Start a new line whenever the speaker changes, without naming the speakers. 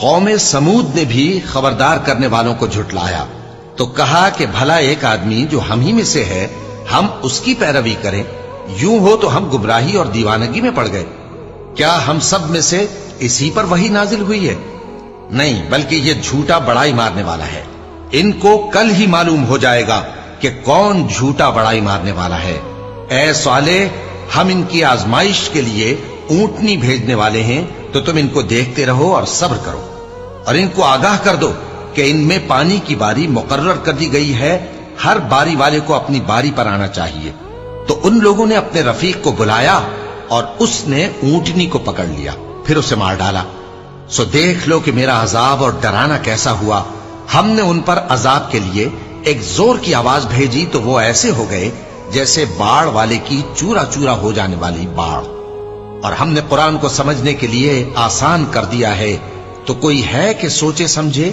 قوم سمود نے بھی خبردار کرنے والوں کو جھٹلایا تو کہا کہ بھلا ایک آدمی جو ہم ہی میں سے ہے ہم اس کی پیروی کریں، یوں ہو تو ہم گمراہی اور دیوانگی میں پڑ گئے۔ کیا ہم سب میں سے اسی پر وحی نازل ہوئی ہے؟ نہیں، بلکہ یہ جھوٹا بڑائی مارنے والا ہے۔ ان کو کل ہی معلوم ہو جائے گا کہ کون جھوٹا بڑائی مارنے والا ہے۔ اے صالح، ہم ان کی آزمائش کے لیے اونٹنی بھیجنے والے ہیں، تو تم ان کو دیکھتے رہو اور صبر کرو، اور ان کو آگاہ کر دو کہ ان میں پانی کی باری مقرر کر دی گئی ہے، ہر باری والے کو اپنی باری پر آنا چاہیے۔ تو ان لوگوں نے اپنے رفیق کو بلایا اور اس نے اونٹنی کو پکڑ لیا، پھر اسے مار ڈالا۔ سو دیکھ لو کہ میرا عذاب اور ڈرانا کیسا ہوا۔ ہم نے ان پر عذاب کے لیے ایک زور کی آواز بھیجی تو وہ ایسے ہو گئے جیسے باڑ والے کی چورا چورا ہو جانے والی باڑ۔ اور ہم نے قرآن کو سمجھنے کے لیے آسان کر دیا ہے، تو کوئی ہے کہ سوچے سمجھے؟